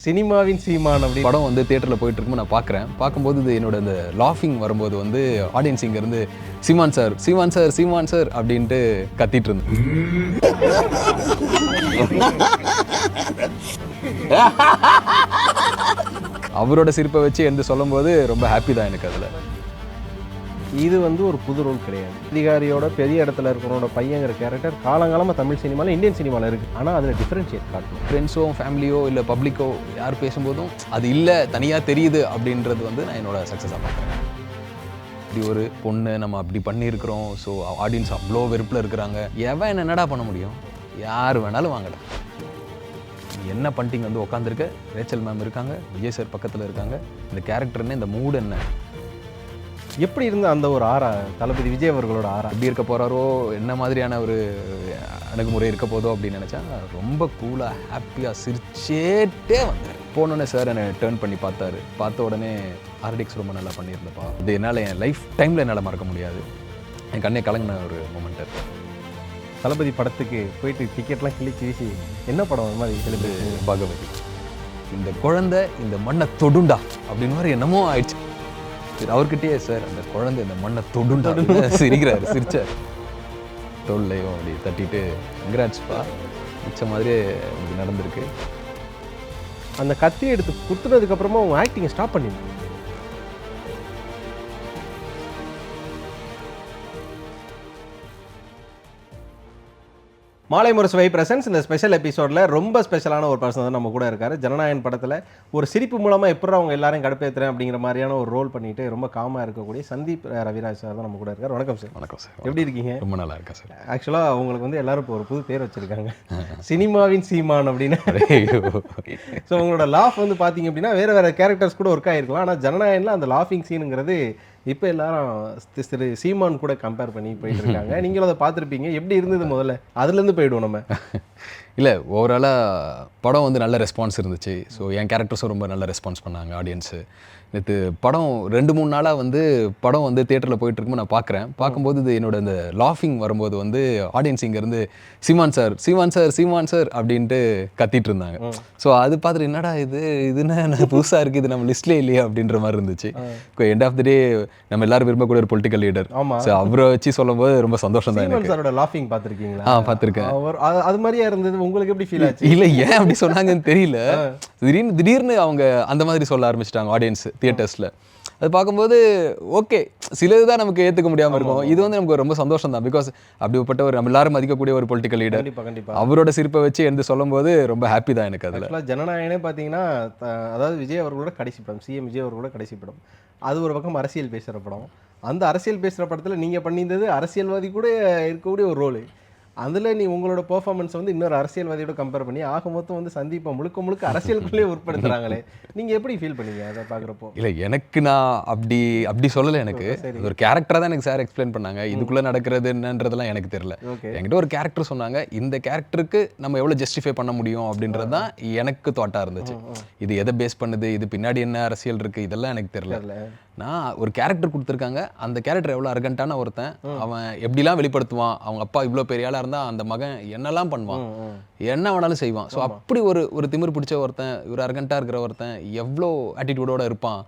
சினிமாவின் சீமான் அப்படி படம் வந்து தியேட்டரில் போயிட்டு இருக்கும்போது நான் பார்க்குறேன். பார்க்கும்போது இது என்னோட இந்த லாஃபிங் வரும்போது வந்து ஆடியன்ஸ் இங்கேருந்து சீமான் சார் சீமான் சார் சீமான் சார் அப்படின்ட்டு கத்திட்டு இருந்தேன். அவரோட சிரிப்பை வச்சு எந்த சொல்லும்போது ரொம்ப ஹாப்பி தான் எனக்கு. அதில் இது வந்து ஒரு புது ரோல் கிடையாது. அதிகாரியோட பெரிய இடத்துல இருக்கிறவனோட பையங்கிற கேரக்டர் காலங்காலமாக தமிழ் சினிமாவில் இந்தியன் சினிமாவில் இருக்குது. ஆனால் அதில் டிஃப்ரென்ஷியேட் காட்டணும். ஃப்ரெண்ட்ஸோ ஃபேமிலியோ இல்லை பப்ளிக்கோ யார் பேசும்போதும் அது இல்லை தனியாக தெரியுது அப்படின்றது வந்து நான் என்னோட சக்ஸஸாக பார்க்குறேன். இப்படி ஒரு பொண்ணு நம்ம அப்படி பண்ணியிருக்கிறோம். ஸோ ஆடியன்ஸ் அவ்வளோ வெறுப்பில் இருக்கிறாங்க. எவன் என்னடா பண்ண முடியும்? யார் வேணாலும் வாங்கடா. என்ன பண்ணிட்டீங்க வந்து உட்காந்துருக்க. ரேச்சல் மேம் இருக்காங்க, விஜய் சார் பக்கத்தில் இருக்காங்க. இந்த கேரக்டர் என்ன, இந்த மூடு என்ன, எப்படி இருந்த அந்த ஒரு ஆரா தளபதி விஜய் அவர்களோட ஆரா எப்படி இருக்க போகிறாரோ, என்ன மாதிரியான ஒரு அணுகுமுறை இருக்க போதோ அப்படின்னு நினச்சா ரொம்ப கூலாக ஹாப்பியாக சிரிச்சேட்டே வந்தார். போனோடனே சார் என்னை டேர்ன் பண்ணி பார்த்தாரு. பார்த்த உடனே ஆர்டிக்ஸ் ரொம்ப நல்லா பண்ணியிருந்தப்பா, இது என்னால் என் லைஃப் டைமில் என்னால் மறக்க முடியாது. என் கண்ணே கலங்கின ஒரு மூமெண்ட் அது. தளபதி படத்துக்கு போயிட்டு டிக்கெட்லாம் கிழிச்சு வீசி என்ன படம் அது மாதிரி கிளம்பி பகவதி, இந்த குழந்தை இந்த மண்ணை தொடுண்டா அப்படின்னு மாதிரி என்னமோ ஆயிடுச்சு. சரி அவர்கிட்டயே சார் அந்த குழந்தை இந்த மண்ணை தொடுண்டா சிரிக்கிறாரு. சிரிச்சார் தோல்லையும் அப்படி தட்டிட்டு கங்க்ராட்ஸ்பா மிச்ச மாதிரியே எனக்கு நடந்திருக்கு. அந்த கத்தியை எடுத்து குத்துனதுக்கப்புறமா அவங்க ஆக்டிங்கை ஸ்டாப் பண்ணிடுங்க. மாலை முரசு பிரசன்ஸ் இந்த ஸ்பெஷல் எபிசோடில் ரொம்ப ஸ்பெஷலான ஒரு பர்சன் தான் நம்ம கூட இருக்காரு. ஜனநாயகன் படத்தில் ஒரு சிரிப்பு மூலமாக எப்படி அவங்க எல்லாரையும் கடுப்பேற்றுறேன் அப்படிங்கிற மாதிரியான ஒரு ரோல் பண்ணிட்டு ரொம்ப காமாக இருக்கக்கூடிய சந்தீப் ரவிராஜ் சார் தான் நம்ம கூட இருக்கார். வணக்கம் சார். வணக்கம் சார். எப்படி இருக்கீங்க? ரொம்ப நல்லா இருக்கேன் சார். ஆக்சுவலாக அவங்களுக்கு வந்து எல்லாரும் இப்போ ஒரு புது பேர் வச்சுருக்காங்க, சினிமாவின் சீமான் அப்படின்னு. ஸோ உங்களோட லாஃப் வந்து பார்த்தீங்க அப்படின்னா வேறு கேரக்டர்ஸ் கூட ஒர்க் ஆகிருக்கலாம். ஆனால் ஜனநாயகனில் அந்த லாஃபிங் சீனுங்கிறது இப்போ எல்லாரும் திரு சீமான் கூட கம்பேர் பண்ணி போயிட்டு இருக்காங்க. நீங்களும் அதை பார்த்துருப்பீங்க. எப்படி இருந்தது முதல்ல? அதுலேருந்து போயிடுவோம் நம்ம. இல்லை, ஓவராலாக படம் வந்து நல்ல ரெஸ்பான்ஸ் இருந்துச்சு. ஸோ என் கேரக்டர்ஸும் ரொம்ப நல்ல ரெஸ்பான்ஸ் பண்ணாங்க ஆடியன்ஸு. நேற்று படம் 2-3 நாளாக வந்து படம் வந்து தியேட்டரில் போயிட்டு இருக்கும்போது நான் பார்க்குறேன். பார்க்கும்போது இது என்னோட இந்த லாஃபிங் வரும்போது வந்து ஆடியன்ஸ் இங்கேருந்து சீமான் சார் சீமான் சார் சீமான் சார் அப்படின்ட்டு கத்திட்டு இருந்தாங்க. ஸோ அது பார்த்துட்டு என்னடா இதுன்னு புதுசாக இருக்குது, இது நம்ம லிஸ்ட்லேயே இல்லையா அப்படின்ற மாதிரி இருந்துச்சு. எண்ட் ஆஃப் தி டே நம்ம எல்லாரும் விரும்பக்கூடிய ஒரு பொலிட்டிக்கல் லீடர். ஸோ அவரை வச்சு சொல்லும்போது ரொம்ப சந்தோஷம் தான் எனக்கு. சாரோட லாஃபிங் பார்த்துருக்கீங்களா? பார்த்துருக்கேன். அது மாதிரியா இருந்தது. உங்களுக்கு எப்படி ஃபீல் ஆச்சு? இல்லை, ஏன் அப்படி சொன்னாங்கன்னு தெரியல. திடீர்னு அவங்க அந்த மாதிரி சொல்ல ஆரம்பிச்சிட்டாங்க ஆடியன்ஸ் தியேட்டர்ஸில். அது பார்க்கும்போது ஓகே, சிலது தான் நமக்கு ஏற்றுக்க முடியாமல் இருக்கும். இது வந்து நமக்கு ரொம்ப சந்தோஷம் தான். பிகாஸ் அப்படிப்பட்ட ஒரு நம்ம எல்லாரும் மதிக்கக்கூடிய ஒரு பொலிட்டிக்கல் லீடர், அவரோட சிரிப்பை வச்சு எந்த சொல்லும் போது ரொம்ப ஹாப்பி தான் எனக்கு. அதில் ஜனநாயகனே பார்த்தீங்கன்னா, அதாவது விஜய் அவர்களோட கடைசி படம், சிஎம் விஜய் அவர்களோட கடைசி படம். அது ஒரு பக்கம் அரசியல் பேசுகிற படம். அந்த அரசியல் பேசுகிற படத்தில் நீங்கள் பண்ணியிருந்தது அரசியல்வாதி கூட இருக்கக்கூடிய ஒரு ரோலு. அதில் நீ உங்களோட பெர்ஃபார்மன்ஸ் வந்து இன்னொரு அரசியல்வாதியோட கம்பேர் பண்ணி ஆக மொத்தம் வந்து சந்தீப்பை முழுக்க அரசியலுக்குள்ளே உட்படுத்துறாங்களே, நீங்கள் எப்படி ஃபீல் பண்ணீங்க அதை பார்க்குறப்போ? இல்லை, எனக்கு நான் அப்படி சொல்லலை. எனக்கு ஒரு கேரக்டராக தான் எனக்கு சார் எக்ஸ்பிளைன் பண்ணாங்க. இதுக்குள்ளே நடக்கிறது என்னன்றதெல்லாம் எனக்கு தெரியல. என்கிட்ட ஒரு கேரக்டர் சொன்னாங்க, இந்த கேரக்டருக்கு நம்ம எவ்வளோ ஜஸ்டிஃபை பண்ண முடியும் அப்படின்றது தான் எனக்கு தாட்டாக இருந்துச்சு. இது எதை பேஸ் பண்ணுது, இது பின்னாடி என்ன அரசியல் இருக்குது, இதெல்லாம் எனக்கு தெரியல. நான் ஒரு கேரக்டர் கொடுத்துருக்காங்க, அந்த கேரக்டர் எவ்வளோ அர்கண்டான ஒருத்தன், அவன் எப்படிலாம் வெளிப்படுத்துவான், அவங்க அப்பா இவ்வளோ பெரிய ஆளாக இருந்தால் அந்த மகன் என்னெல்லாம் பண்ணுவான், என்ன வேணாலும் செய்வான். ஸோ அப்படி ஒரு திமிர் பிடிச்ச ஒருத்தன், ஒரு அர்கண்டாக இருக்கிற ஒருத்தன் எவ்வளோ ஆட்டிடியூடோட இருப்பான்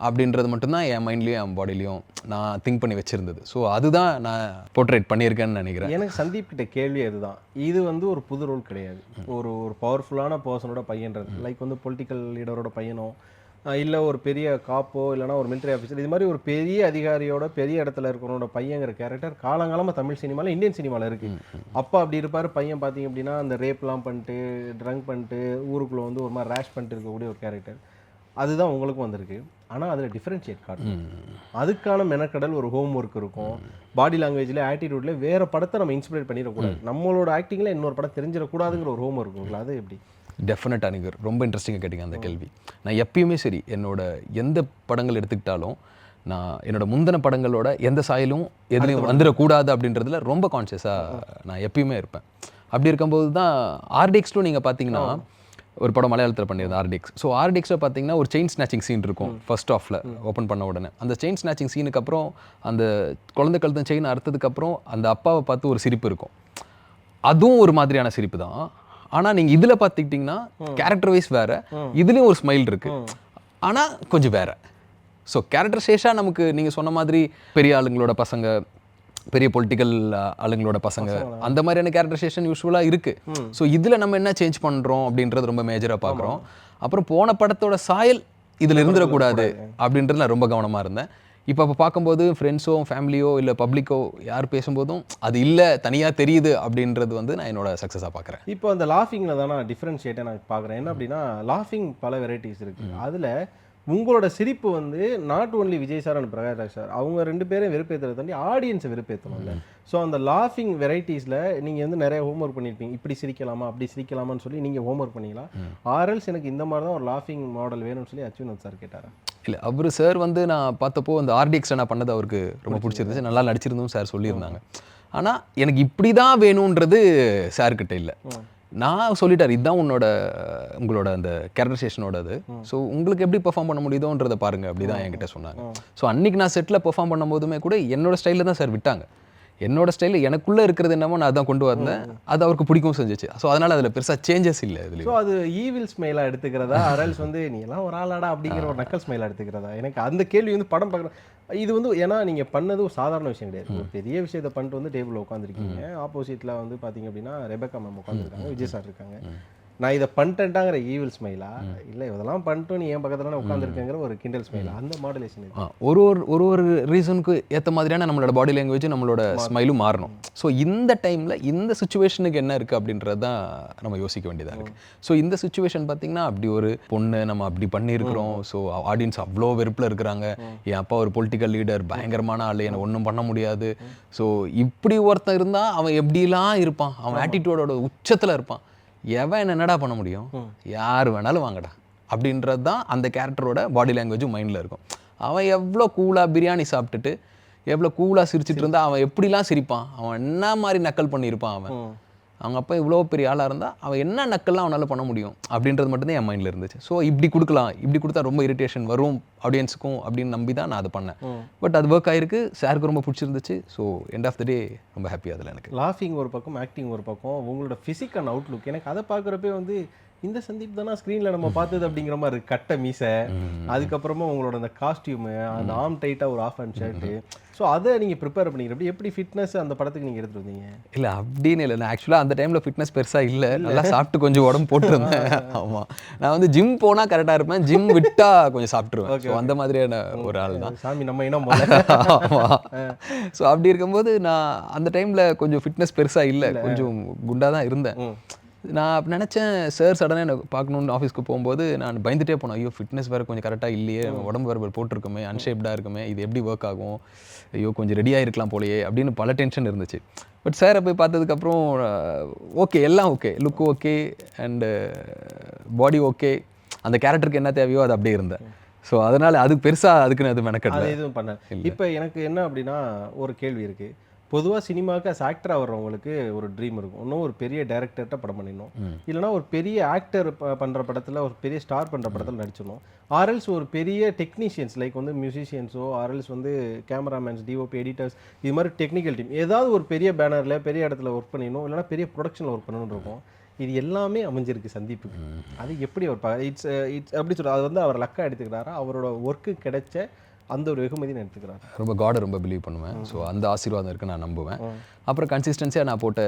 அப்படின்றது மட்டும்தான் என் மைண்ட்லேயும் என் பாடிலையும் நான் திங்க் பண்ணி வச்சுருந்தது. ஸோ அதுதான் நான் போர்ட்ரேட் பண்ணியிருக்கேன்னு நினைக்கிறேன். எனக்கு சந்தீப் கிட்ட கேள்வி அதுதான். இது வந்து ஒரு புது ரோல் கிடையாது. ஒரு பவர்ஃபுல்லான பர்சனோட பையன்றது, லைக் வந்து பொலிட்டிக்கல் லீடரோட பையனோ இல்லை ஒரு பெரிய காப்போ இல்லைனா ஒரு மிலிட்டரி ஆஃபீஸர், இது மாதிரி ஒரு பெரிய அதிகாரியோட பெரிய இடத்துல இருக்கிறவனோட பையங்கிற கேரக்டர் காலங்காலமாக தமிழ் சினிமாவில் இந்தியன் சினிமாவில் இருக்குது. அப்பா அப்படி இருப்பார், பையன் பார்த்தீங்க அப்படின்னா அந்த ரேப்லாம் பண்ணிட்டு ட்ரங்க் பண்ணிட்டு ஊருக்குள்ளே வந்து ஒரு மாதிரி ரேஷ் பண்ணிட்டு இருக்கக்கூடிய ஒரு கேரக்டர். அதுதான் உங்களுக்கும் வந்திருக்கு. ஆனால் அதில் டிஃப்ரென்ஷியேட் காட்டும். அதுக்கான மெனக்கடல், ஒரு ஹோம் ஒர்க் இருக்கும். பாடி லாங்குவேஜில் ஆட்டிடியூட்ல வேறு படத்தை நம்ம இன்ஸ்பிரேட் பண்ணிடக்கூடாது, நம்மளோட ஆக்டிங்கில் இன்னொரு படம் தெரிஞ்சிடக்கூடாதுங்கிற ஒரு ஹோம் ஒர்க் இருக்குங்களா? அது எப்படி? டெஃபினட்டாக நீங்கள் ரொம்ப இன்ட்ரெஸ்டிங்காக கேட்டிங்க அந்த கேள்வி. நான் எப்பயுமே சரி, என்னோட எந்த படங்கள் எடுத்துக்கிட்டாலும் நான் என்னோட முந்தின படங்களோட எந்த சாயலும் எதுலையும் வந்துடக்கூடாது அப்படின்றதுல ரொம்ப கான்ஷியஸாக நான் எப்பயுமே இருப்பேன். அப்படி இருக்கும்போது தான் ஆர்டிஎக்ஸ்லும் நீங்கள் பார்த்தீங்கன்னா ஒரு படம் மலையாளத்தில் பண்ணியிருந்தேன் ஆர்டிஎக்ஸ். ஸோ ஆர்டிஎக்ஸில் பார்த்தீங்கன்னா ஒரு செயின் ஸ்நாச்சிங் சீன் இருக்கும் ஃபர்ஸ்ட் ஆஃபில் ஓப்பன் பண்ண உடனே. அந்த செயின் ஸ்நாச்சிங் சீனுக்கு அப்புறம் அந்த குழந்தை கழுத்து செயின் அறுத்ததுக்கப்புறம் அந்த அப்பாவை பார்த்து ஒரு சிரிப்பு இருக்கும். அதுவும் ஒரு மாதிரியான சிரிப்பு தான். ஆனால் நீங்கள் இதில் பார்த்துக்கிட்டிங்கன்னா கேரக்டர் வைஸ் வேறு, இதுலேயும் ஒரு ஸ்மைல் இருக்குது, ஆனால் கொஞ்சம் வேறு. ஸோ கேரக்டர் சேஷாக நமக்கு நீங்கள் சொன்ன மாதிரி பெரிய ஆளுங்களோட பசங்க, பெரிய பொலிட்டிக்கல் ஆளுங்களோட பசங்க, அந்த மாதிரியான கேரக்டரைசேஷன் யூஸ்வலாக இருக்குது. ஸோ இதில் நம்ம என்ன சேஞ்ச் பண்ணுறோம் அப்படின்றது ரொம்ப மேஜராக பார்க்குறோம். அப்புறம் போன படத்தோட சாயல் இதில் இருந்துடக்கூடாது அப்படின்றது நான் ரொம்ப கவனமாக இருந்தேன். இப்போ பார்க்கும்போது ஃப்ரெண்ட்ஸோ ஃபேமிலியோ இல்லை பப்ளிக்கோ யார் பேசும்போதும் அது இல்லை தனியாக தெரியுது அப்படின்றது வந்து நான் என்னோட சக்ஸஸாக பார்க்குறேன். இப்போ அந்த லாஃபிங்கில் தான் நான் டிஃப்ரென்ஷியேட்டை நான் பார்க்குறேன். என்ன அப்படின்னா லாஃபிங் பல வெரைட்டிஸ் இருக்குது. அதில் உங்களோட சிரிப்பு வந்து not only Vijay sir and Prakash sir அவங்க 2 பேரும் வெறுப்பேற்றுறத தாண்டி ஆடியன்ஸை வெறுப்பேற்றணும்ல. ஸோ அந்த லாஃபிங் வெரைட்டிஸில் நீங்கள் வந்து நிறைய ஹோம்ஒர்க் பண்ணியிருப்பீங்க. இப்படி சிரிக்கலாமா அப்படி சிரிக்கலாமான்னு சொல்லி நீங்கள் ஹோம்ஒர்க் பண்ணிங்களா? ஆர்எல்ஸ் எனக்கு இந்த மாதிரி தான் ஒரு லாஃபிங் மாடல் வேணும்னு சொல்லி அச்சுவினோத் சார் கேட்டாரா? இல்லை, அவர் சார் வந்து நான் பார்த்தப்போ அந்த ஆர்டிஎக்ஸில் நான் பண்ணது அவருக்கு ரொம்ப பிடிச்சிருந்துச்சு, நல்லா நடிச்சிருந்தோம் சார் சொல்லியிருந்தாங்க. ஆனால் எனக்கு இப்படி தான் வேணுன்றது சார்கிட்ட இல்லை. நான் சொல்லிட்டார், இதுதான் உங்களோட அந்த கேரக்டரைசேஷனோடது, ஸோ உங்களுக்கு எப்படி பெர்ஃபார்ம் பண்ண முடியுதோன்றதை பாருங்க அப்படி தான் என்கிட்ட சொன்னாங்க. ஸோ அன்றைக்கி நான் செட்டில் பெர்ஃபார்ம் பண்ணும் போதுமே கூட என்னோட ஸ்டைலில் தான் சார் விட்டாங்க. என்னோட ஸ்டைலில் எனக்குள்ளே இருக்கிறது என்னமோ நான் அதான் கொண்டு வந்தேன், அது அவருக்கு பிடிக்கும் செஞ்சிச்சு. ஸோ அதனால் அதில் பெருசாக சேஞ்சஸ் இல்லை. இதில் ஸோ அது ஈவில் ஸ்மைலாக எடுத்துக்கிறதா, அரல்ஸ் வந்து நீ எல்லாம் ஒரு ஆளாடா அப்படிங்கிற ஒரு நக்கல் ஸ்மைலாக எடுத்துக்கிறதா? எனக்கு அந்த கேள்வி வந்து படம் பார்க்குறேன். இது வந்து ஏன்னா நீங்கள் பண்ணது ஒரு சாதாரண விஷயம் கிடையாது. ஒரு பெரிய விஷயத்தை பண்ணிட்டு வந்து டேபிளில் உட்காந்துருக்கீங்க. ஆப்போசிட்டில் வந்து பார்த்தீங்க அப்படின்னா ரெபேக்கா மேம் உட்காந்துருக்காங்க, விஜய் சார் இருக்காங்க. நான் இதை பண்ணிட்டேன்ட்டாங்கிற ஈவில் ஸ்மைலா, இல்லை இதெல்லாம் பண்ணிட்டு நீ என் பக்கத்தில் உட்காந்துருக்கேங்கிற ஒரு கிண்டல் ஸ்மைலா, அந்த மாடுலேஷன் ஒரு ரீசனுக்கு ஏற்ற மாதிரியான நம்மளோட பாடி லாங்குவேஜ் நம்மளோட ஸ்மைலும் மாறணும். ஸோ இந்த டைமில் இந்த சுச்சுவேஷனுக்கு என்ன இருக்குது அப்படின்றது தான் நம்ம யோசிக்க வேண்டியதாக இருக்குது. ஸோ இந்த சுச்சுவேஷன் பார்த்திங்கன்னா அப்படி ஒரு பொண்ணு நம்ம அப்படி பண்ணியிருக்கிறோம். ஸோ ஆடியன்ஸ் அவ்வளோ வெறுப்பில் இருக்கிறாங்க. என் அப்பா ஒரு பொலிட்டிக்கல் லீடர், பயங்கரமான ஆள், என்னை ஒன்றும் பண்ண முடியாது. ஸோ இப்படி ஒருத்தன் இருந்தால் அவன் எப்படிலாம் இருப்பான், அவன் ஆட்டிடியூடோட உச்சத்தில் இருப்பான், எவன் என்னடா பண்ண முடியும், யார் வேணாலும் வாங்கடா அப்படின்றது தான் அந்த கேரக்டரோட பாடி லாங்குவேஜும் மைண்டில் இருக்கும். அவன் எவ்வளோ கூலாக பிரியாணி சாப்பிட்டுட்டு எவ்வளோ கூலாக சிரிச்சிட்டு இருந்தால் அவன் எப்படிலாம் சிரிப்பான், அவன் என்ன மாதிரி நக்கல் பண்ணியிருப்பான், அவங்க அப்பா இவ்வளோ பெரிய ஆளாக இருந்தால் அவன் என்ன நக்கல்லாம் அவனால் பண்ண முடியும் அப்படின்றது மட்டும்தான் என் மைண்டில் இருந்துச்சு. ஸோ இப்படி கொடுக்கலாம், இப்படி கொடுத்தா ரொம்ப இரிட்டேஷன் வரும் ஆடியன்ஸுக்கும் அப்படின்னு நம்பி தான் நான் அதை பண்ணேன். பட் அது ஒர்க் ஆகிருக்கு, சாருக்கு ரொம்ப பிடிச்சிருந்துச்சு. ஸோ எண்ட் ஆஃப் த டே ரொம்ப ஹாப்பி. அதில் எனக்கு லாஃபிங் ஒரு பக்கம், ஆக்டிங் ஒரு பக்கம், உங்களோட ஃபிசிக் அண்ட் அவுட்லுக் எனக்கு அதை பார்க்குறப்பே வந்து இந்த சந்தீப் தானே ஸ்க்ரீனில் நம்ம பார்த்தது அப்படிங்கிற மாதிரி இருக்குது. கட்டை மீசை, அதுக்கப்புறமா உங்களோட அந்த காஸ்டியூமு, அந்த ஆர்ம் டைட்டாக ஒரு ஆஃப் ஹேண்ட் ஷர்ட்டு. ஸோ அதை நீங்கள் ப்ரிப்பேர் பண்ணிக்கிறப்ப எப்படி ஃபிட்னஸ் அந்த படத்துக்கு நீங்கள் எடுத்துகிட்டு வந்தீங்க? இல்லை அப்படின்னு இல்லை, நான் ஆக்சுவலாக அந்த டைமில் ஃபிட்னஸ் பெருசாக இல்லை, நல்லா சாப்பிட்டு கொஞ்சம் உடம்பு போட்டுருந்தேன். ஆமாம், நான் வந்து ஜிம் போனால் கரெக்டாக இருப்பேன், ஜிம் விட்டால் கொஞ்சம் சாப்பிட்ருவேன். ஸோ அந்த மாதிரியான ஒரு ஆள் தான். சாமி நம்ம இனம். ஆமாம். ஸோ அப்படி இருக்கும்போது நான் அந்த டைமில் கொஞ்சம் ஃபிட்னஸ் பெருசாக இல்லை, கொஞ்சம் குண்டாக தான் இருந்தேன். நான் நினச்சேன் சார் சடனாக எனக்கு பார்க்கணுன்னு ஆஃபீஸ்க்கு போகும்போது நான் பயந்துகிட்டே போனேன். ஐயோ ஃபிட்னஸ் வேறு கொஞ்சம் கரெக்டாக இல்லையே, உடம்பு வேறு போட்டிருக்குமே, அன்ஷேப்டாக இருக்குமே, இது எப்படி ஒர்க் ஆகும், ஐயோ கொஞ்சம் ரெடியாக இருக்கலாம் போலையே அப்படின்னு பல டென்ஷன் இருந்துச்சு. பட் சாரை போய் பார்த்ததுக்கப்புறம் ஓகே, எல்லாம் okay, look okay and body okay, அந்த கேரக்டருக்கு என்ன தேவையோ அது அப்படியே இருந்தேன். ஸோ அதனால் அதுக்கு பெருசாக அதுக்குன்னு அது மெனக்கெடல எதுவும் பண்ணேன். இப்போ எனக்கு என்ன அப்படின்னா ஒரு கேள்வி இருக்குது. பொதுவாக சினிமாவுக்கு அஸ் ஆக்டராக வர்றவங்களுக்கு ஒரு ட்ரீம் இருக்கும். இன்னும் ஒரு பெரிய டைரக்டர்கிட்ட படம் பண்ணிடணும், இல்லைனா ஒரு பெரிய ஆக்டர் பண்ணுற படத்தில், ஒரு பெரிய ஸ்டார் பண்ணுற படத்தில் நடிச்சிடணும். ஆர்எல்ஸ் ஒரு பெரிய டெக்னீஷியன்ஸ் லைக் வந்து மியூசிஷியன்ஸோ, ஆர்எல்ஸ் வந்து கேமராமேன்ஸ், டிஓபி, எடிட்டர்ஸ், இது மாதிரி டெக்னிக்கல் டீம் ஏதாவது ஒரு பெரிய பேனரில் பெரிய இடத்துல ஒர்க் பண்ணிடணும், இல்லைனா பெரிய ப்ரொடக்ஷனில் ஒர்க் பண்ணணும்னு இருக்கும். இது எல்லாமே அமைஞ்சிருக்கு சந்தீப்புக்கு. அது எப்படி அவர் இட்ஸ் எப்படி சொல்கிறார், அது வந்து அவர் லக்காக எடுத்துக்கிறாரா, அவரோட ஒர்க்கு கிடைச்ச அந்த ஒரு வெகுமதி நான் எடுத்துக்கிறேன். ரொம்ப காடை ரொம்ப பிலீவ் பண்ணுவேன். ஸோ அந்த ஆசீர்வாதம் இருக்குது, நான் நம்புவேன். அப்புறம் கன்சிஸ்டன்சியாக நான் போட்ட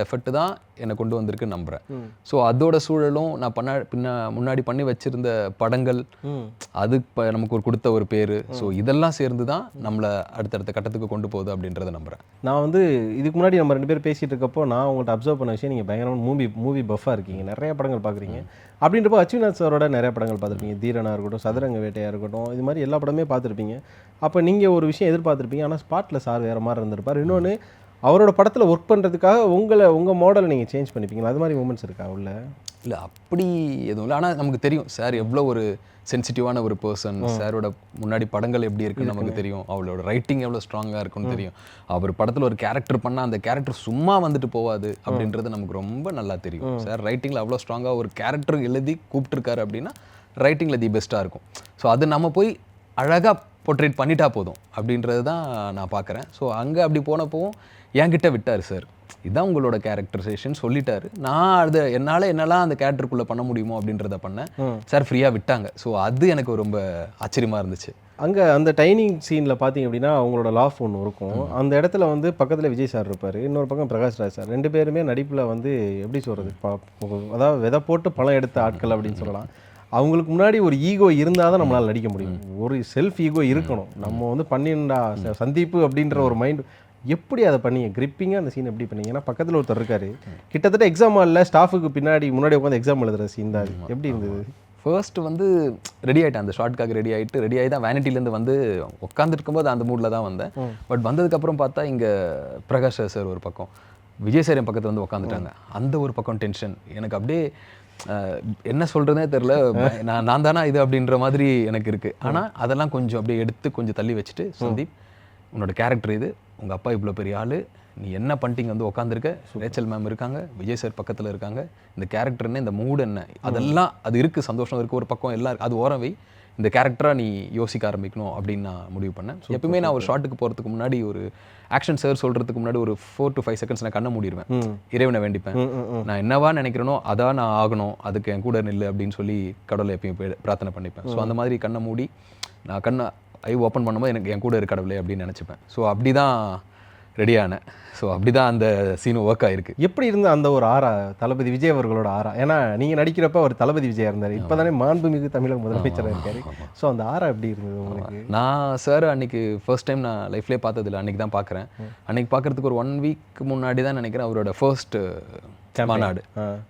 எஃபெக்ட் தான் என்னை கொண்டு வந்திருக்குன்னு நம்புகிறேன். ஸோ அதோட சூழலும் நான் முன்னாடி பண்ணி வச்சிருந்த படங்கள், அது இப்போ நமக்கு ஒரு கொடுத்த ஒரு பேர், ஸோ இதெல்லாம் சேர்ந்து தான் நம்மளை அடுத்தடுத்த கட்டத்துக்கு கொண்டு போகுது அப்படின்றத நம்புகிறேன். நான் வந்து இதுக்கு முன்னாடி நம்ம 2 பேர் பேசிகிட்டு இருக்கப்போ நான் உங்கள்கிட்ட அப்சர்வ் பண்ண விஷயம், நீங்கள் பயங்கரமான மூவி பஃபாக இருக்கீங்க, நிறைய படங்கள் பார்க்குறீங்க. அப்படின்றப்போ அச்சுவினாத் சாரோட நிறைய படங்கள் பார்த்துருப்பீங்க, தீரனாக இருக்கட்டும், சதுரங்க வேட்டையாக இருக்கட்டும், இது மாதிரி எல்லா படமே பார்த்துருப்பீங்க. அப்போ நீங்கள் ஒரு விஷயம் எதிர்பார்த்துருப்பீங்க, ஆனால் ஸ்பாட்டில் சார் வேறு மாதிரி இருந்திருப்பார். இன்னொன்று, அவரோட படத்தில் ஒர்க் பண்ணுறதுக்காக உங்கள் மாடலை நீங்கள் சேஞ்ச் பண்ணிப்பீங்களா? அது மாதிரி மூமெண்ட்ஸ் இருக்கா உள்ள? இல்லை அப்படி எதுவும் இல்லை, ஆனால் நமக்கு தெரியும் சார் எவ்வளோ ஒரு சென்சிட்டிவான ஒரு பர்சன், சாரோட முன்னாடி படங்கள் எப்படி இருக்குன்னு நமக்கு தெரியும், அவளோட ரைட்டிங் எவ்வளோ ஸ்ட்ராங்காக இருக்குன்னு தெரியும். அவர் படத்தில் ஒரு கேரக்டர் பண்ணால் அந்த கேரக்டர் சும்மா வந்துட்டு போகாது அப்படின்றது நமக்கு ரொம்ப நல்லா தெரியும். சார் ரைட்டிங்கில் அவ்வளோ ஸ்ட்ராங்காக ஒரு கேரக்டர் எழுதி கூப்பிட்டுருக்காரு அப்படின்னா ரைட்டிங்கில் தி பெஸ்ட்டாக இருக்கும். ஸோ அது நம்ம போய் அழகாக போர்ட்ரேட் பண்ணிட்டா போதும் அப்படின்றது தான் நான் பார்க்குறேன். ஸோ அங்கே அப்படி போனப்போவும் என்கிட்ட விட்டார் சார். இதான் உங்களோட கேரக்டரைசேஷன் சொல்லிட்டாரு. நான் அது என்னெல்லாம் அந்த கேரக்டருக்குள்ளே பண்ண முடியுமோ அப்படின்றத பண்ணேன். சார் ஃப்ரீயாக விட்டாங்க. ஸோ அது எனக்கு ரொம்ப ஆச்சரியமாக இருந்துச்சு. அங்கே அந்த டைனிங் சீனில் பார்த்தீங்க அப்படின்னா அவங்களோட லாஃப் ஒன்று இருக்கும். அந்த இடத்துல வந்து பக்கத்தில் விஜய் சார் இருப்பார், இன்னொரு பக்கம் பிரகாஷ் ராஜ் சார். 2 பேருமே நடிப்பில் வந்து எப்படி சொல்கிறது, அதாவது விதை போட்டு பழம் எடுத்த ஆட்கள் அப்படின்னு சொல்லலாம். அவங்களுக்கு முன்னாடி ஒரு ஈகோ இருந்தால் தான் நம்மளால் நடிக்க முடியும். ஒரு செல்ஃப் ஈகோ இருக்கணும். நம்ம வந்து பண்ணிண்டா சந்தீப்பு அப்படின்ற ஒரு மைண்ட். எப்படி அதை பண்ணீங்க? கிரிப்பிங்காக அந்த சீன் எப்படி பண்ணீங்க? ஏன்னா பக்கத்தில் ஒருத்தர் இருக்காரு, கிட்டத்தட்ட எக்ஸாம் ஹாலில் ஸ்டாஃபுக்கு முன்னாடி உட்காந்து எக்ஸாம் எழுதுகிற சீன் தான். அது எப்படி இருந்தது? ஃபர்ஸ்ட் வந்து ரெடி ஆகிட்டேன், அந்த ஷார்ட்காக ரெடி ஆகி தான் வேனிட்டிலேருந்து வந்து உட்காந்துருக்கும்போது அந்த மூடில் தான் வந்தேன். பட் வந்ததுக்கப்புறம் பார்த்தா இங்கே பிரகாஷ் சார் ஒரு பக்கம், விஜய் சார் என் பக்கத்தில் வந்து உட்காந்துட்டாங்க. அந்த ஒரு பக்கம் டென்ஷன் எனக்கு அப்படியே என்ன சொல்கிறதே தெரில. நான் தானா இது அப்படின்ற மாதிரி எனக்கு இருக்குது. ஆனால் அதெல்லாம் கொஞ்சம் அப்படியே எடுத்து கொஞ்சம் தள்ளி வச்சுட்டு, சந்தீப் உன்னோட கேரக்டர் இது, உங்கள் அப்பா இவ்வளோ பெரிய ஆள், நீ என்ன பண்ணிட்டீங்க வந்து உட்காந்துருக்க, ரேச்சல் மேம் இருக்காங்க, விஜய் சார் பக்கத்தில் இருக்காங்க, இந்த கேரக்டர் என்ன, இந்த மூடு என்ன, அதெல்லாம் அது இருக்குது, சந்தோஷம் இருக்குது, ஒரு பக்கம் எல்லாம் இருக்குது, அது ஓரம் வை, இந்த கேரக்டராக நீ யோசிக்க ஆரம்பிக்கணும் அப்படின்னு நான் முடிவு பண்ணேன். எப்பவுமே நான் ஒரு ஷாட்டுக்கு போகிறதுக்கு முன்னாடி, ஒரு ஆக்ஷன் சார் சொல்கிறதுக்கு முன்னாடி ஒரு 4 to 5 seconds நான் கண்ணை மூடிடுவேன், இறைவனை வேண்டிப்பேன். நான் என்னவா நினைக்கிறேனோ அதான் நான் ஆகணும், அதுக்கு என் கூட நில்லு அப்படின்னு சொல்லி கடவுளை எப்பயும் பிரார்த்தனை பண்ணிப்பேன். ஸோ அந்த மாதிரி கண்ணை மூடி நான் ஐ ஓப்பன் பண்ணும்போது எனக்கு என் கூட இருக்க கடவுளே அப்படின்னு நினச்சிப்பேன். ஸோ அப்படி தான் ரெடி ஆனேன். ஸோ அப்படி தான் அந்த சீன் ஒர்க் ஆகிருக்கு. எப்படி இருந்த அந்த ஒரு ஆரா, தளபதி விஜய் அவர்களோட ஆரா? ஏன்னா நீங்கள் நடிக்கிறப்ப அவர் தளபதி விஜயா இருந்தார், இப்போ தானே மாண்புமிகு தமிழக முதலமைச்சராக இருக்காரு. ஸோ அந்த ஆரா எப்படி இருந்தது உங்களுக்கு? நான் சார் அன்னைக்கு ஃபர்ஸ்ட் டைம் நான் லைஃப்லேயே பார்த்ததில்ல, அன்றைக்கி தான் பார்க்குறேன். அன்றைக்கி பார்க்குறதுக்கு ஒரு 1 week முன்னாடி தான் நினைக்கிறேன் அவரோட ஃபர்ஸ்ட் மாநாடு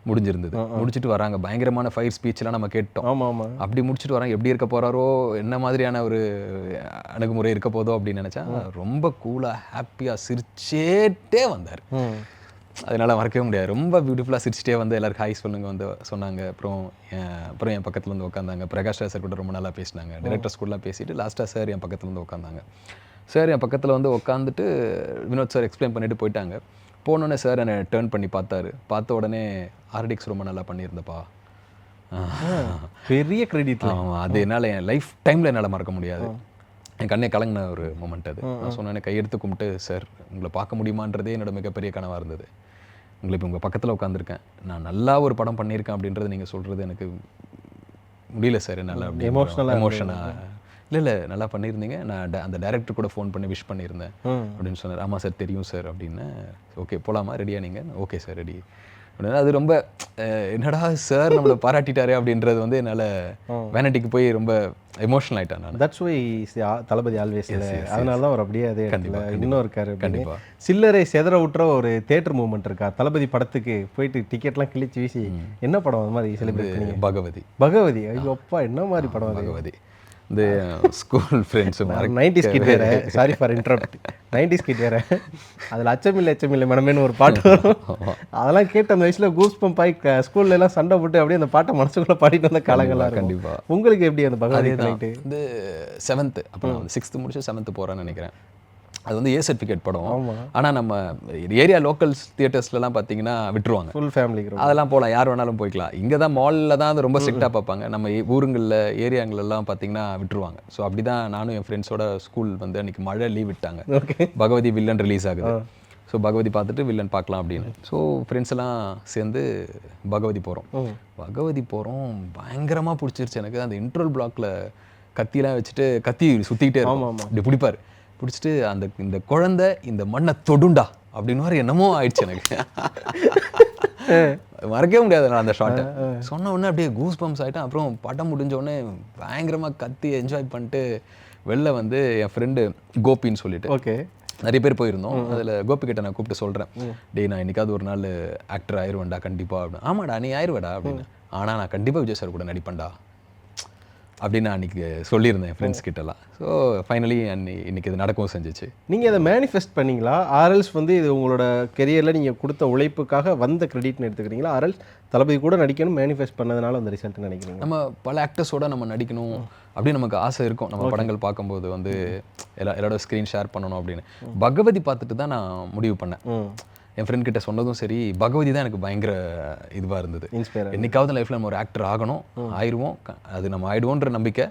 முடிஞ்சிருந்தது. முடிச்சுட்டு வராங்க, பயங்கரமான ஃபயர் ஸ்பீச்லாம் நம்ம கேட்டோம். அப்படி முடிச்சுட்டு வராங்க, எப்படி இருக்க போகிறாரோ, என்ன மாதிரியான ஒரு அணுகுமுறை இருக்க போதோ அப்படின்னு நினச்சா, ரொம்ப கூலாக ஹாப்பியாக சிரிச்சேட்டே வந்தார். அதனால் மறக்கவே முடியாது. ரொம்ப பியூட்டிஃபுல்லாக சிரிச்சிட்டே வந்து எல்லாருக்கும் ஹாய் சொல்லுங்க வந்து சொன்னாங்க. அப்புறம் என் பக்கத்தில் வந்து உட்காந்தாங்க. பிரகாஷ் சார் கூட ரொம்ப நல்லா பேசினாங்க. டைரக்டர்ஸ் கூடலாம் பேசிட்டு லாஸ்ட்டாக சார் என் பக்கத்தில் வந்து உட்காந்தாங்க. சார் என் பக்கத்தில் வந்து உட்காந்துட்டு வினோத் சார் எக்ஸ்பிளைன் பண்ணிட்டு போயிட்டாங்க. போனோடனே சார் என்னை டேர்ன் பண்ணி பார்த்தாரு. பார்த்த உடனே RDX ரொம்ப நல்லா பண்ணியிருந்தப்பா. பெரிய கிரெடிட். ஆமாம், அது என்னால் என் லைஃப் டைமில் என்னால் மறக்க முடியாது. என் கண்ணே கலங்கின ஒரு மொமெண்ட் அது. நான் சொன்னேன், கையெடுத்து கும்பிட்டு, சார் உங்களை பார்க்க முடியுமான்றதே என்னோட மிகப்பெரிய கனவாக இருந்தது. உங்களை இப்போ உங்கள் பக்கத்தில் உட்காந்துருக்கேன், நான் நல்லா ஒரு படம் பண்ணியிருக்கேன் அப்படின்றது நீங்கள் சொல்கிறது எனக்கு முடியல சார் என்னால். அப்படி எமோஷனாக இல்லை நல்லா பண்ணியிருந்தீங்க, நான் அந்த டைரக்டர் கூட ஃபோன் பண்ணி விஷ் பண்ணியிருந்தேன் அப்படின்னு சொன்னார். ஆமாம் சார் தெரியும் சார் அப்படின்னு. ஓகே போகலாமா, ரெடியாக நீங்கள்? ஓகே சார் ரெடி அப்படின்னா. அது ரொம்ப என்னடா சார் நம்மளை பாராட்டிட்டாரே அப்படின்றது வந்து என்னால் வேனிட்டிக்கு போய் ரொம்ப எமோஷனல் ஆகிட்டேன் நான். That's why Thalapathy always. அதனால தான் அவர் அப்படியே அதே இன்னும் இருக்காரு. கண்டிப்பாக சில்லறை செதற விட்டுற ஒரு தியேட்டர் மூவ்மெண்ட் இருக்கா தளபதி படத்துக்கு? போயிட்டு டிக்கெட்லாம் கிழிச்சு வீசி என்ன படம் அது மாதிரி செலிப்ரேட் பண்ணீங்க? பகவதி. ஐயோ அப்பா, என்ன மாதிரி படம் பகவதி? இந்த ஸ்கூல் ஃப்ரெண்ட்ஸு 90s கிட் வேறு, sorry for interrupt, 90s kid வேறு. அதில் அச்சமில்லை மனமேனு ஒரு பாட்டு வரும். அதெல்லாம் கேட்டு அந்த வயசில் கூஸ் பம்ப் ஆகி ஸ்கூல்ல எல்லாம் சண்டை போட்டு அப்படியே அந்த பாட்டை மனசுக்குள்ளே பாடிட்டு வந்த காலங்கள்லாம். கண்டிப்பாக. உங்களுக்கு எப்படி அந்த பகவதி நைட்டு? வந்து 7th, அப்போ நான் வந்து 6th முடிச்சு 7th போகிறேன்னு நினைக்கிறேன். அது வந்து A சர்டிஃபிகேட் படம். ஆனால் நம்ம ஏரியா லோக்கல் தியேட்டர்ஸ்லாம் பார்த்தீங்கன்னா விட்டுருவாங்க, ஃபுல் ஃபேமிலி அதெல்லாம் போகலாம், யார் வேணாலும் போய்க்கலாம். இங்கே தான் மாலில் தான் அது ரொம்ப ஸ்ட்ரிக்டாக பார்ப்பாங்க. நம்ம ஊருங்களில் ஏரியாங்களெல்லாம் பார்த்தீங்கன்னா விட்டுருவாங்க. ஸோ அப்படி தான் நானும் என் ஃப்ரெண்ட்ஸோட ஸ்கூல் வந்து அன்றைக்கி மழை லீவ் விட்டாங்க. பகவதி வில்லன் ரிலீஸ் ஆகுது. ஸோ பகவதி பார்த்துட்டு வில்லன் பார்க்கலாம் அப்படின்னு. ஸோ ஃப்ரெண்ட்ஸ் எல்லாம் சேர்ந்து பகவதி போகிறோம். பயங்கரமாக பிடிச்சிருச்சு எனக்கு. அந்த இன்ட்ரோல் பிளாக்ல கத்திலாம் வச்சுட்டு கத்தி சுற்றிக்கிட்டே இருக்கும், அப்படி பிடிப்பார். பிடிச்சிட்டு இந்த குழந்தை இந்த மண்ணை தொடுண்டா அப்படின்னு மாதிரி என்னமோ ஆயிடுச்சு எனக்கு. மறக்கவே முடியாது நான் அந்த ஷாட்டை. சொன்ன உடனே அப்படியே கூஸ் பம்ப்ஸ் ஆகிட்டேன். அப்புறம் படம் முடிஞ்ச உடனே பயங்கரமாக கத்தி என்ஜாய் பண்ணிட்டு வெளில வந்து என் ஃப்ரெண்டு கோபின்னு சொல்லிட்டு நிறைய பேர் போயிருந்தோம். அதில் கோபிக்கிட்ட நான் கூப்பிட்டு சொல்கிறேன், டேய் நான் என்னைக்காவது ஒரு நாள் ஆக்டர் ஆயிடுவேன்டா கண்டிப்பாக அப்படின்னு. ஆமாடா நீ ஆயிடுவேடா அப்படின்னு. ஆனால் நான் கண்டிப்பாக விஜய் சார் கூட நடிப்பேன்டா அப்படின்னு நான் அன்றைக்கி சொல்லியிருந்தேன் ஃப்ரெண்ட்ஸ் கிட்டலாம். ஸோ ஃபைனலி இன்னைக்கு இது நடக்கவும் செஞ்சிச்சு. நீங்கள் அதை மேனிஃபெஸ்ட் பண்ணிங்களா, ஆர்எல்ஸ் வந்து இது உங்களோட கெரியரில் நீங்கள் கொடுத்த உழைப்புக்காக வந்த கிரெடிட்னு எடுத்துக்கிறீங்களா, ஆர்எல்ஸ் தளபதி கூட நடிக்கணும் மேனிஃபெஸ்ட் பண்ணதுனால அந்த ரிசல்ட் நினைக்கிறீங்க? நம்ம பல ஆக்டர்ஸோட நம்ம நடிக்கணும் அப்படின்னு நமக்கு ஆசை இருக்கும். நம்ம படங்கள் பார்க்கும்போது வந்து எல்லாரோட ஸ்க்ரீன் ஷேர் பண்ணணும் அப்படின்னு. பகவதி பார்த்துட்டு தான் நான் முடிவு பண்ணேன். என் ஃப்ரெண்ட் கிட்ட சொன்னதும் சரி, பகவதி தான் எனக்கு பயங்கர இதுவாக இருந்தது. என்னைக்காவது லைஃப்பில் நம்ம ஒரு ஆக்டர் ஆகணும், ஆயிடுவோம், அது நம்ம ஆயிடுவோன்ற நம்பிக்கை.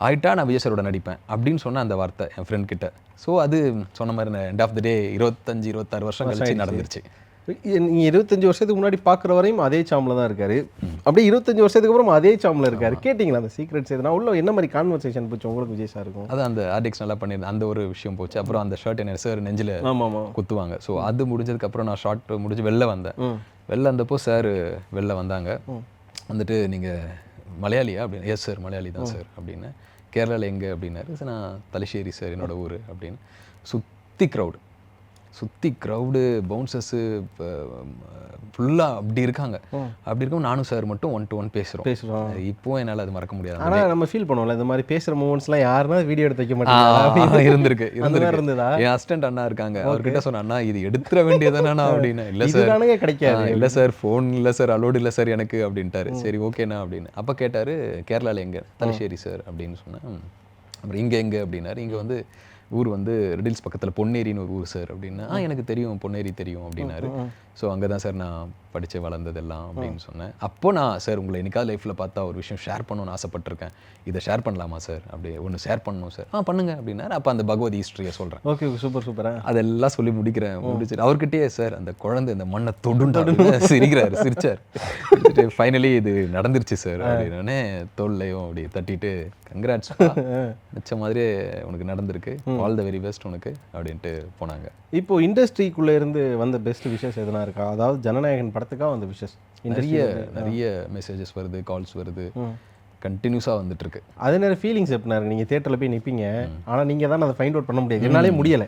ஆயிட்டா நான் விஜய் சாரோட நடிப்பேன் அப்படின்னு சொன்ன அந்த வார்த்தை என் ஃப்ரெண்ட் கிட்ட. ஸோ அது சொன்ன மாதிரி எண்ட் ஆஃப் த டே 25-26 வருஷம் கழிச்சு நடந்துருச்சு. நீங்க 25 வருஷத்துக்கு முன்னாடி பார்க்குற வரையும் அதே சாமில் தான் இருக்காரு. அப்படியே 25 வருஷத்துக்கு அப்புறம் அதே சாமில் இருக்காரு. கேட்டிங்களா அந்த சீக்ரெட்ஸ் எதுனா உள்ள என்ன மாதிரி கான்வர்சேஷன் போச்சு உங்களுக்கு விஜய் சார் இருக்கும்? அது அந்த ஆர்டிக்ஸ் நல்லா பண்ணியிருந்தேன், அந்த ஒரு விஷயம் போச்சு. அப்புறம் அந்த ஷர்ட் என்ன சார் நெஞ்சில் ஆமாம் குத்துவாங்க. ஸோ அது முடிஞ்சதுக்கப்புறம் நான் ஷார்ட் முடிஞ்சு வெளில வந்தேன். வெளில வந்தப்போ சார் வெளில வந்தாங்க. வந்துட்டு நீங்கள் மலையாளியா அப்படின்னு. எஸ் சார் மலையாளி தான் சார் அப்படின்னு. கேரளாவில் எங்கே அப்படின்னாரு. சார் நான் தலശ്ശേരി சார் என்னோட ஊர் அப்படின்னு. சுற்றி க்ரௌடு பவுன்சர்ஸு ஃபுல்லாக அப்படி இருக்காங்க. அப்படி இருக்கும் நானும் சார் மட்டும் 1-to-1 பேசுகிறோம். இப்போவும் என்னால் அது மறக்க முடியாது. ஆனால் நம்ம ஃபீல் பண்ணுவோம்ல இந்த மாதிரி பேசுகிற மூமெண்ட்ஸ்லாம் யாருன்னா வீடியோ எடுத்து வைக்க மாட்டாங்க. இருந்திருக்கு. இருந்ததா? என் அசிஸ்டன்ட் அண்ணா இருக்காங்க, அவர்கிட்ட சொன்னேன் அண்ணா இது எடுத்துட வேண்டியதானா அப்படின்னு. இல்லை சார் கிடைக்காது. இல்லை சார் ஃபோன் இல்லை சார் அலோடு இல்லை சார் எனக்கு அப்படின்ட்டாரு. சரி ஓகேண்ணா அப்படின்னு. அப்போ கேட்டார் கேரளாவில் எங்கே? தலശ്ശേരി சார் அப்படின்னு சொன்னேன். அப்புறம் இங்கே எங்கே அப்படின்னாரு. இங்கே வந்து ஊர் வந்து ரெடில்ஸ் பக்கத்தில் பொன்னேரின்னு ஒரு ஊர் சார் அப்படின்னா. எனக்கு தெரியும் பொன்னேரி தெரியும் அப்படின்னாரு. ஸோ அங்கே தான் சார் நான் படித்து வளர்ந்ததெல்லாம் அப்படின்னு சொன்னேன். அப்போ நான் சார் உங்களை என்னைக்காவது லைஃப்பில் பார்த்தா ஒரு விஷயம் ஷேர் பண்ணணும்னு ஆசைப்பட்டிருக்கேன், இதை ஷேர் பண்ணலாமா சார்? அப்படி ஒன்று ஷேர் பண்ணணும் சார். பண்ணுங்க அப்படின்னாரு. அப்போ அந்த பகவத் ஹிஸ்ட்ரியை சொல்கிறேன். ஓகே சூப்பராக அதெல்லாம் சொல்லி முடிச்சுட்டு அவர்கிட்டயே சார் அந்த குழந்தை இந்த மண்ணை தொடுண்டாரு சிரிச்சார். ஃபைனலி இது நடந்துருச்சு சார் அப்படின்னே தோல்லையும் அப்படி தட்டிட்டு கங்க்ராட்ஸ் நிச்ச மாதிரி உனக்கு நடந்திருக்கு, ஆல் த வெரி பெஸ்ட் உனக்கு அப்படின்ட்டு போனாங்க. இப்போ இண்டஸ்ட்ரிக்குள்ளே இருந்து வந்த பெஸ்ட் விஷஸ் எதுனா இருக்கா? அதாவது ஜனநாயகன் படத்துக்காக வந்த விஷஸ் நிறைய மெசேஜஸ் வருது, கால்ஸ் வருது, கண்டினியூஸாக வந்துட்டு இருக்கு. அதே நேரம் ஃபீலிங்ஸ் எப்படினாரு? நீங்கள் தேட்டரில் போய் நிற்பீங்க, ஆனால் நீங்கள் தான் அதை ஃபைண்ட் அவுட் பண்ண முடியாது, என்னாலே முடியலை.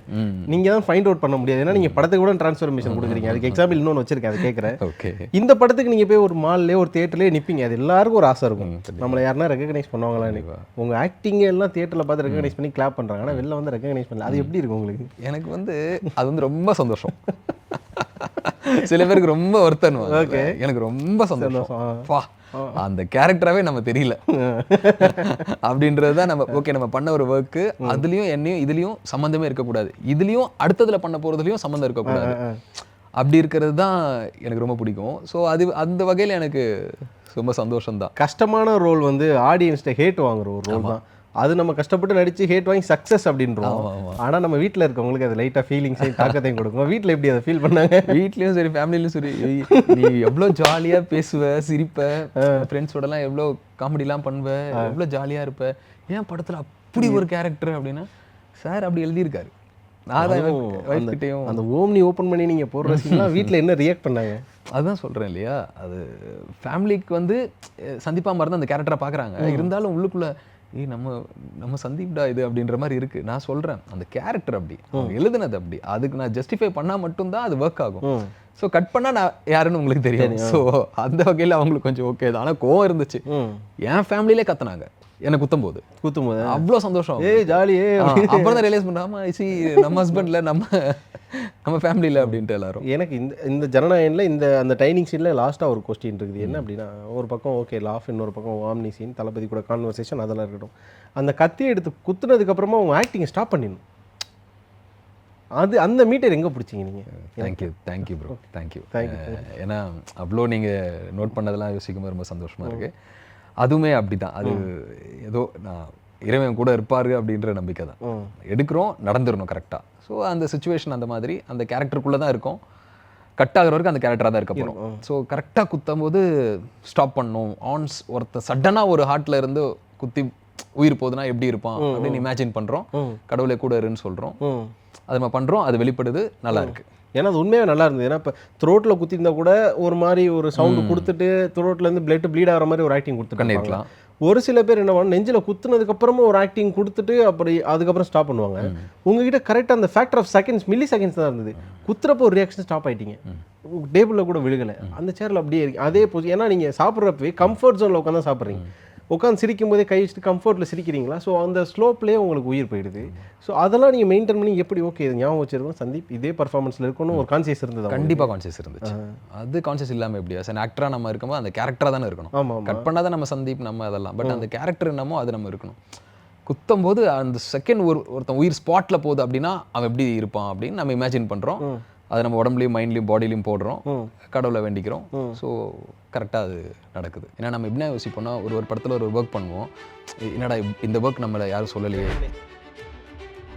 நீங்கள் தான் ஃபைண்ட் அவுட் பண்ண முடியாது, ஏன்னா நீங்கள் படத்துக்கு கூட ட்ரான்ஸ்ஃபர்மேஷன் கொடுக்குறீங்க. அதுக்கு எக்ஸாம்பிள் இன்னொன்று வச்சிருக்கேன், அதை கேட்குறேன். ஓகே, இந்த படத்துக்கு நீங்கள் போய் ஒரு மால்லேயே ஒரு தேட்டர்லேயே நிற்பீங்க, அது எல்லாருக்கும் ஒரு ஆசை இருக்கும், நம்மளை யாருன்னா ரெகக்னைஸ் பண்ணுவாங்களான்னு. உங்கள் ஆக்டிங் எல்லாம் தேட்டரில் பார்த்து ரெகக்னைஸ் பண்ணி கிளாப் பண்ணுறாங்க, ஆனால் வெளில வந்து ரெகக்னைஸ் பண்ணல. அது எப்படி இருக்கும் உங்களுக்கு? எனக்கு வந்து அது வந்து ரொம்ப சந்தோஷம். சில பேருக்கு ரொம்ப வருத்தம், எனக்கு ரொம்ப சந்தோஷம். அந்த கேரக்டராகவே நம்ம தெரியல அப்படின்றது தான் நம்ம. ஓகே நம்ம பண்ண ஒரு ஒர்க்கு, அதுலேயும் என்னையும் இதுலேயும் சம்மந்தமே இருக்கக்கூடாது, இதுலேயும் அடுத்ததில் பண்ண போகிறதுலையும் சம்மந்தம் இருக்கக்கூடாது. அப்படி இருக்கிறது தான் எனக்கு ரொம்ப பிடிக்கும். ஸோ அது அந்த வகையில் எனக்கு ரொம்ப சந்தோஷம்தான். கஷ்டமான ரோல் வந்து ஆடியன்ஸ்ட்டை ஹேட் வாங்குற ஒரு ரோல் தான். அது நம்ம கஷ்டப்பட்டு நடிச்சு ஹேட் வாங்கி சக்ஸஸ் அப்படின்றோம். ஆனால் நம்ம வீட்டில் இருக்கவங்களுக்கு அது லைட்டாக ஃபீலிங்ஸையும் தாக்கத்தையும் கொடுக்கும். வீட்டில் எப்படி அதை ஃபீல் பண்ணாங்க? வீட்லேயும் சரி ஃபேமிலியிலும் சரி, நீ எவ்வளோ ஜாலியாக பேசுவ, சிரிப்ப, ஃப்ரெண்ட்ஸோடலாம் எவ்வளோ காமெடிலாம் பண்ணுவ, எவ்வளோ ஜாலியாக இருப்ப, ஏன் படத்தில் அப்படி ஒரு கேரக்டர் அப்படின்னா சார் அப்படி எழுதியிருக்காரு. அந்த ஓம்னி ஓப்பன் பண்ணி நீங்கள் போடுற சீன்லாம் வீட்டில் என்ன ரியாக்ட் பண்ணாங்க? அதுதான் சொல்கிறேன் இல்லையா, அது ஃபேமிலிக்கு வந்து சந்திப்பா மாதிரி தான் அந்த கேரக்டரை பார்க்குறாங்க. இருந்தாலும் உள்ளுக்குள்ளே நம்ம சந்தீப்டா இது அப்படின்ற மாதிரி இருக்குது. நான் சொல்கிறேன் அந்த கேரக்டர் அப்படி, அவங்க எழுதுனது அப்படி, அதுக்கு நான் ஜஸ்டிஃபை பண்ணால் மட்டும்தான் அது ஒர்க் ஆகும். ஸோ கட் பண்ணால் நான் யாருன்னு உங்களுக்கு தெரியும். ஸோ அந்த வகையில் அவங்களுக்கு கொஞ்சம் ஓகே தான். ஆனால் கோவம் இருந்துச்சு. என் ஃபேமிலியிலே கத்துனாங்க என்னை குத்தும் போது அவ்வளோ சந்தோஷம், ஜாலியே. அப்புறம் தான் ரியலைஸ் பண்ணாமல் சி நம்ம ஹஸ்பண்டில் நம்ம ஃபேமிலியில் அப்படின்ட்டு எல்லாரும். எனக்கு இந்த ஜனநாயகனில் அந்த டைனிங் சீனில் லாஸ்ட்டாக ஒரு கொஸ்டின் இருக்குது. என்ன அப்படின்னா, ஒரு பக்கம் ஓகே லாஃப், இன்னொரு பக்கம் வாம்னி சீன், தளபதி கூட கான்வர்சேஷன், அதெல்லாம் இருக்கட்டும். அந்த கத்தியை எடுத்து குத்துனதுக்கப்புறமா உங்கள் ஆக்டிங்கை ஸ்டாப் பண்ணிடணும். அந்த மீட்டர் எங்கே பிடிச்சிங்க நீங்கள்? Thank you bro, thank you. ஏன்னா அவ்வளோ நீங்கள் நோட் பண்ணதெல்லாம் யோசிக்கும்போது ரொம்ப சந்தோஷமாக இருக்குது. அதுவுமே அப்படி தான். அது ஏதோ நான் இறைவன் கூட இருப்பாரு அப்படின்ற நம்பிக்கை தான். எடுக்கிறோம், நடந்துடணும் கரெக்டாக. ஸோ அந்த சுச்சுவேஷன் அந்த மாதிரி அந்த கேரக்டருக்குள்ளே தான் இருக்கும். கட் ஆகிற வரைக்கும் அந்த கேரக்டராக தான் இருக்க போகிறோம். ஸோ கரெக்டாக குத்தும் போது ஸ்டாப் பண்ணணும். ஒருத்தர் சடனாக ஒரு ஹார்ட்டில் இருந்து குத்தி உயிர் போகுதுன்னா எப்படி இருப்பான் அப்படின்னு இமேஜின் பண்ணுறோம். கடவுளே கூட இருன்னு சொல்கிறோம். அது நம்ம பண்ணுறோம், அது வெளிப்படுது, நல்லா இருக்கு. ஏன்னா அது உண்மையாக நல்லா இருந்தது. ஏன்னா இப்போ த்ரோட்டில் குத்திருந்தா கூட ஒரு மாதிரி ஒரு சவுண்டு கொடுத்துட்டு த்ரோட்லேருந்து ப்ளீட் ஆகிற மாதிரி ஒரு ஆக்டிங் கொடுத்துருக்கலாம். ஒரு சில பேர் என்ன பண்ணுவாங்க, நெஞ்சில் குத்துனதுக்கப்புறமா ஒரு ஆக்டிங் கொடுத்துட்டு அப்படி அதுக்கப்புறம் ஸ்டாப் பண்ணுவாங்க. உங்ககிட்ட கரெக்டாக அந்த factor of seconds, milliseconds தான் இருந்தது. குத்துறப்போ ஒரு ரியாக்ஷன் ஸ்டாப் ஆகிட்டீங்க, டேபிளில் கூட விழுகலை, அந்த சேரில் அப்படியே இருக்கு அதே போச்சு. ஏன்னா நீங்கள் சாப்பிட்றப்பவே கம்ஃபர்ட் ஜோனில் உட்காந்து சாப்பிட்றீங்க, உட்காந்து சிரிக்கும் போதே கை வச்சுட்டு கம்ஃபர்ட்டில் சிரிக்கிறீங்களா. ஸோ அந்த ஸ்லோப்லேயே உங்களுக்கு உயிர் போயிடுது. ஸோ அதெல்லாம் நீங்கள் மெயின்டைன் பண்ணி எப்படி ஓகே இது ஞாபகம் வச்சிருக்கோம், சந்தீப் இதே பர்ஃபார்மன்ஸில் இருக்கணும் ஒரு கான்சியஸ் இருந்தது? கண்டிப்பாக கான்சியஸ் இருந்துச்சு. அது கான்சியஸ் இல்லாமல் எப்படியா சார் ஆக்டராக நம்ம இருக்கும்போது அந்த கேரக்டராக தானே இருக்கணும். ஆமாம், கட் பண்ணாதான் நம்ம சந்தீப் நம்ம அதெல்லாம். பட் அந்த கேரக்டர் என்னமோ அது நம்ம இருக்கணும். குத்தும் போது அந்த செகண்ட் ஒருத்தன் உயிர் ஸ்பாட்டில் போகுது அப்படின்னா அவன் எப்படி இருப்பான் அப்படின்னு நம்ம இமேஜின் பண்ணுறோம். அது நம்ம உடம்புலையும் மைண்ட்லையும் பாடிலையும் போடுறோம், கடவுளை வேண்டிக்கிறோம். ஸோ கரெக்டாக அது நடக்குது. ஏன்னா நம்ம என்ன யோசிப்போம்னா, ஒரு படத்தில் ஒரு ஒர்க் பண்ணுவோம், என்னடா இந்த ஒர்க் நம்மளை யாரும் சொல்லலையே,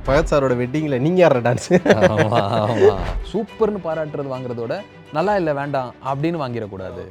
பகத் சாரோட வெட்டிங்கில் நீங்கள் யார டான்ஸு? ஆமாம் ஆமாம், சூப்பர்னு பாராட்டுறது வாங்குறதோட நல்லா இல்லை வேண்டாம் அப்படின்னு வாங்கிடக்கூடாது.